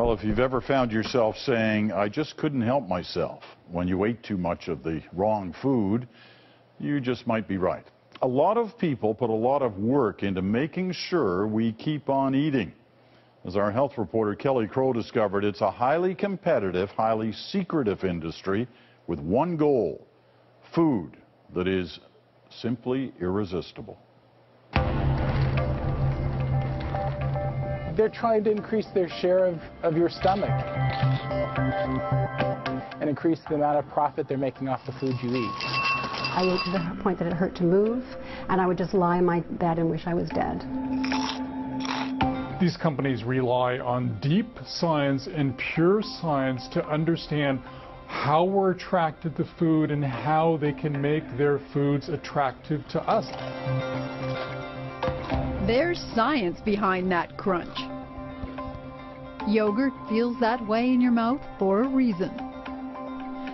Well, if you've ever found yourself saying, I just couldn't help myself when you ate too much of the wrong food, you just might be right. A lot of people put a lot of work into making sure we keep on eating. As our health reporter Kelly Crow discovered, it's a highly competitive, highly secretive industry with one goal: food that is simply irresistible. They're trying to increase their share of your stomach and increase the amount of profit they're making off the food you eat. I ate to the point that it hurt to move, and I would just lie in my bed and wish I was dead. These companies rely on deep science and pure science to understand how we're attracted to food and how they can make their foods attractive to us. There's science behind that crunch. Yogurt feels that way in your mouth for a reason.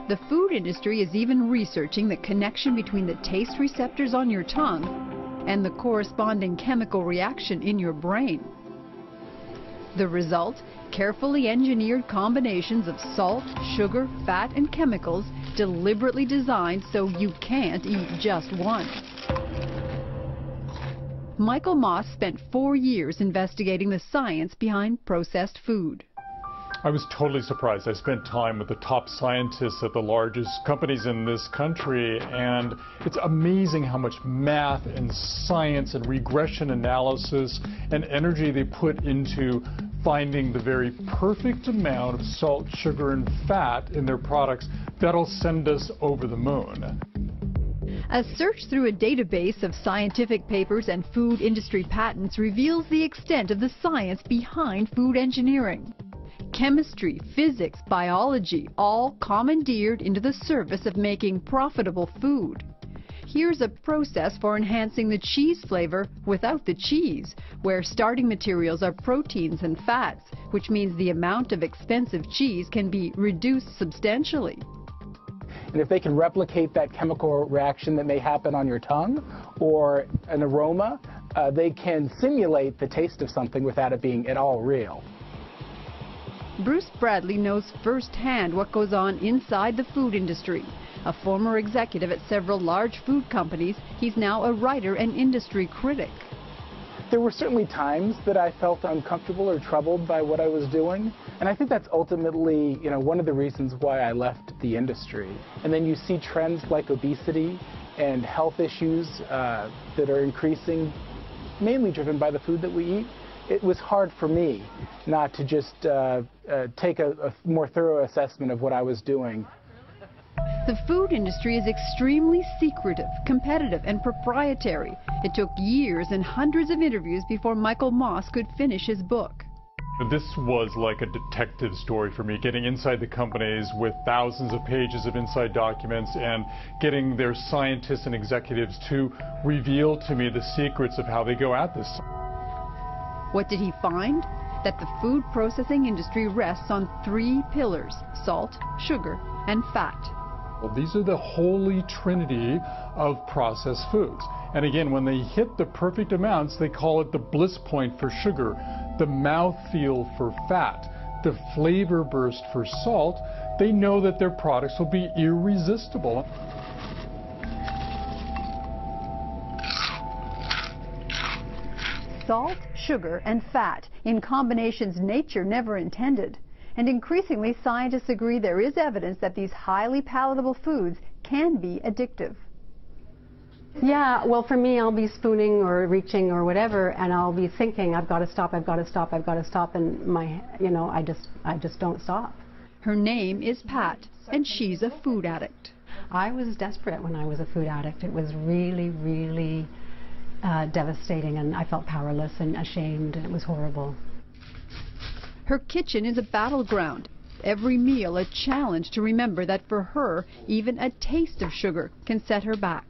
The food industry is even researching the connection between the taste receptors on your tongue and the corresponding chemical reaction in your brain. The result? Carefully engineered combinations of salt, sugar, fat, and chemicals deliberately designed so you can't eat just one. Michael Moss spent 4 years investigating the science behind processed food. I was totally surprised. I spent time with the top scientists at the largest companies in this country, and it's amazing how much math and science and regression analysis and energy they put into finding the very perfect amount of salt, sugar, and fat in their products that'll send us over the moon. A search through a database of scientific papers and food industry patents reveals the extent of the science behind food engineering. Chemistry, physics, biology, all commandeered into the service of making profitable food. Here's a process for enhancing the cheese flavor without the cheese, where starting materials are proteins and fats, which means the amount of expensive cheese can be reduced substantially. And if they can replicate that chemical reaction that may happen on your tongue or an aroma, they can simulate the taste of something without it being at all real. Bruce Bradley knows firsthand what goes on inside the food industry. A former executive at several large food companies, he's now a writer and industry critic. There were certainly times that I felt uncomfortable or troubled by what I was doing, and I think that's ultimately, one of the reasons why I left the industry. And then you see trends like obesity and health issues that are increasing, mainly driven by the food that we eat. It was hard for me not to just take a more thorough assessment of what I was doing. The food industry is extremely secretive, competitive, and proprietary. It took years and hundreds of interviews before Michael Moss could finish his book. This was like a detective story for me, getting inside the companies with thousands of pages of inside documents and getting their scientists and executives to reveal to me the secrets of how they go at this. What did he find? That the food processing industry rests on 3 pillars: salt, sugar, and fat. Well, these are the holy trinity of processed foods. And again, when they hit the perfect amounts, they call it the bliss point for sugar, the mouthfeel for fat, the flavor burst for salt. They know that their products will be irresistible. Salt, sugar, and fat in combinations nature never intended. And increasingly, scientists agree there is evidence that these highly palatable foods can be addictive. Yeah, well, for me, I'll be spooning or reaching or whatever, and I'll be thinking, I've got to stop, I've got to stop, I've got to stop, and I just don't stop. Her name is Pat, and she's a food addict. I was desperate when I was a food addict. It was really, really devastating, and I felt powerless and ashamed, and it was horrible. Her kitchen is a battleground. Every meal a challenge to remember that for her, even a taste of sugar can set her back.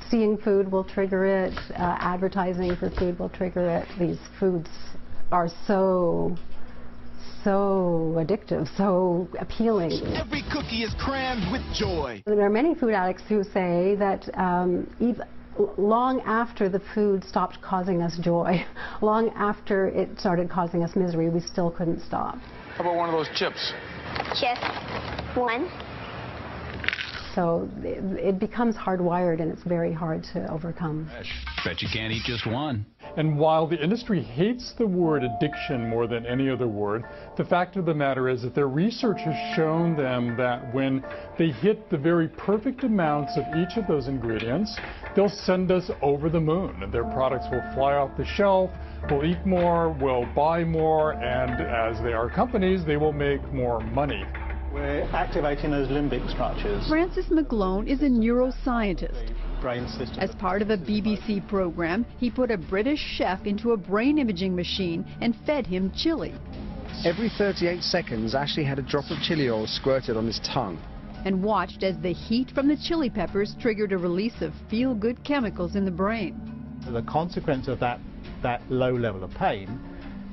Seeing food will trigger it. Advertising for food will trigger it. These foods are so addictive, so appealing. Every cookie is crammed with joy. There are many food addicts who say that even long after the food stopped causing us joy, long after it started causing us misery, we still couldn't stop. How about one of those chips? Just one. So it becomes hardwired, and it's very hard to overcome. Bet you can't eat just one. And while the industry hates the word addiction more than any other word, the fact of the matter is that their research has shown them that when they hit the very perfect amounts of each of those ingredients, they'll send us over the moon. Their products will fly off the shelf, we'll eat more, we'll buy more, and as they are companies, they will make more money. We're activating those limbic structures. Francis McGlone is a neuroscientist. Brain system. As part of a BBC program, he put a British chef into a brain imaging machine and fed him chili. Every 38 seconds, Ashley had a drop of chili oil squirted on his tongue. And watched as the heat from the chili peppers triggered a release of feel-good chemicals in the brain. The consequence of that low level of pain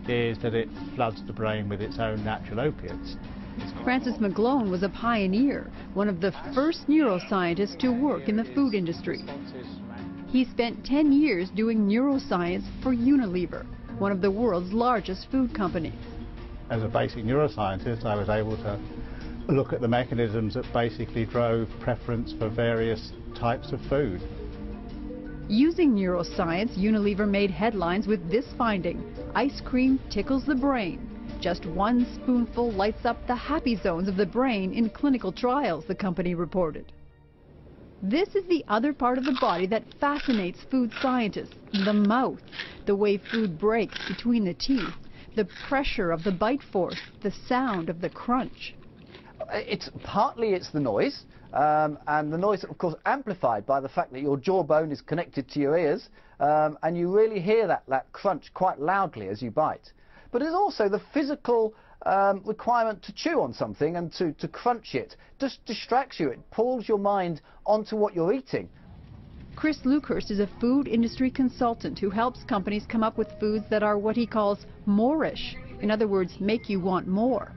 is that it floods the brain with its own natural opiates. Francis McGlone was a pioneer, one of the first neuroscientists to work in the food industry. He spent 10 years doing neuroscience for Unilever, one of the world's largest food companies. As a basic neuroscientist, I was able to look at the mechanisms that basically drove preference for various types of food. Using neuroscience, Unilever made headlines with this finding: ice cream tickles the brain. Just one spoonful lights up the happy zones of the brain in clinical trials, the company reported. This is the other part of the body that fascinates food scientists, the mouth, the way food breaks between the teeth, the pressure of the bite force, the sound of the crunch. It's the noise, and the noise, of course, amplified by the fact that your jawbone is connected to your ears, and you really hear that crunch quite loudly as you bite. But it's also the physical requirement to chew on something and to crunch it. Just distracts you. It pulls your mind onto what you're eating. Chris Luckhurst is a food industry consultant who helps companies come up with foods that are what he calls more-ish. In other words, make you want more.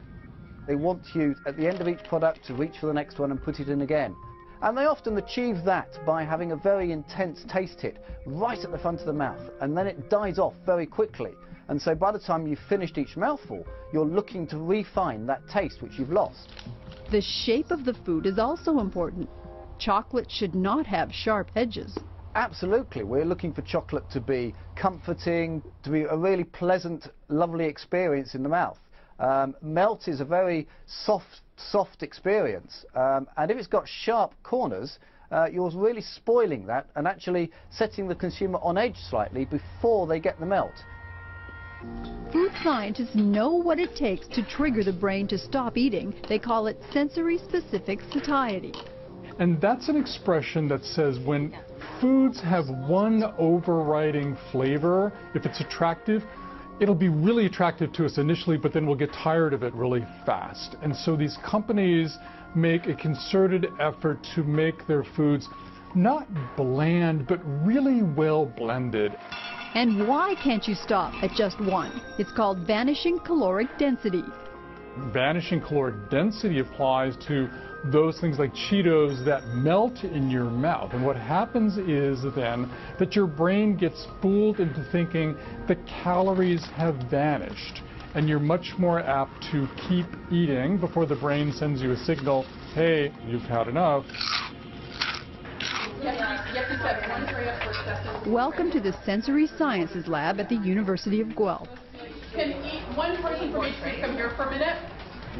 They want you, at the end of each product, to reach for the next one and put it in again. And they often achieve that by having a very intense taste hit right at the front of the mouth, and then it dies off very quickly. And so by the time you've finished each mouthful, you're looking to refine that taste which you've lost. The shape of the food is also important. Chocolate should not have sharp edges. Absolutely. We're looking for chocolate to be comforting, to be a really pleasant, lovely experience in the mouth. Melt is a very soft experience, and if it's got sharp corners, you're really spoiling that and actually setting the consumer on edge slightly before they get the melt. Food scientists know what it takes to trigger the brain to stop eating. They call it sensory-specific satiety. And that's an expression that says when foods have one overriding flavor, if it's attractive, it'll be really attractive to us initially, but then we'll get tired of it really fast. And so these companies make a concerted effort to make their foods not bland, but really well blended. And why can't you stop at just one? It's called vanishing caloric density. Vanishing caloric density applies to those things like Cheetos that melt in your mouth. And what happens is then that your brain gets fooled into thinking the calories have vanished. And you're much more apt to keep eating before the brain sends you a signal, hey, you've had enough. Welcome to the Sensory Sciences Lab at the University of Guelph. Can one person from each group come here for a minute?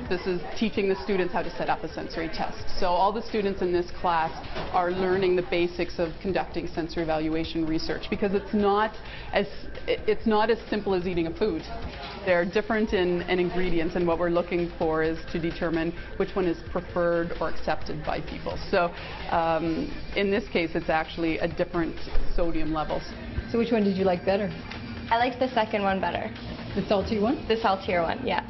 This is teaching the students how to set up a sensory test. So all the students in this class are learning the basics of conducting sensory evaluation research, because it's not as simple as eating a food. They're different in ingredients, and what we're looking for is to determine which one is preferred or accepted by people. So in this case, it's actually a different sodium levels. So which one did you like better? I liked the second one better. The salty one? The saltier one, yeah.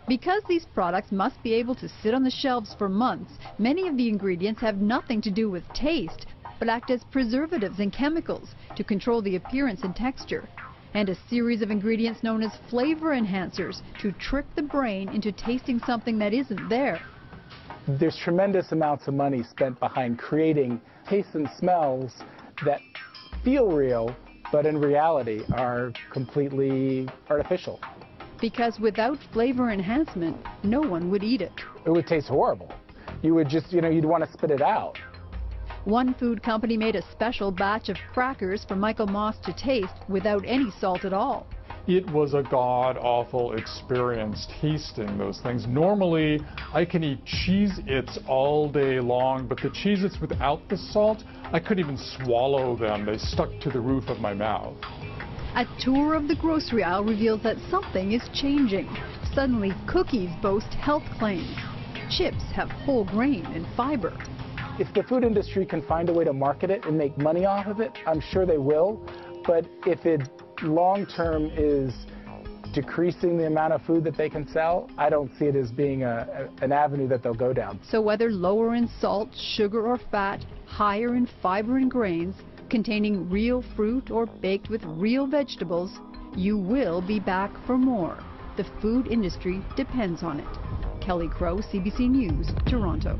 Because these products must be able to sit on the shelves for months, many of the ingredients have nothing to do with taste, but act as preservatives and chemicals to control the appearance and texture, and a series of ingredients known as flavor enhancers to trick the brain into tasting something that isn't there. There's tremendous amounts of money spent behind creating tastes and smells that feel real, but in reality are completely artificial. Because without flavor enhancement, no one would eat it. It would taste horrible. You would just, you'd want to spit it out. One food company made a special batch of crackers for Michael Moss to taste without any salt at all. It was a god-awful experience tasting those things. Normally, I can eat Cheez-Its all day long, but the Cheez-Its without the salt, I couldn't even swallow them. They stuck to the roof of my mouth. A tour of the grocery aisle reveals that something is changing. Suddenly, cookies boast health claims. Chips have whole grain and fiber. If the food industry can find a way to market it and make money off of it, I'm sure they will. But if it long-term is decreasing the amount of food that they can sell, I don't see it as being an avenue that they'll go down. So whether lower in salt, sugar, or fat, higher in fiber and grains, containing real fruit or baked with real vegetables, you will be back for more. The food industry depends on it. Kelly Crow, CBC News, Toronto.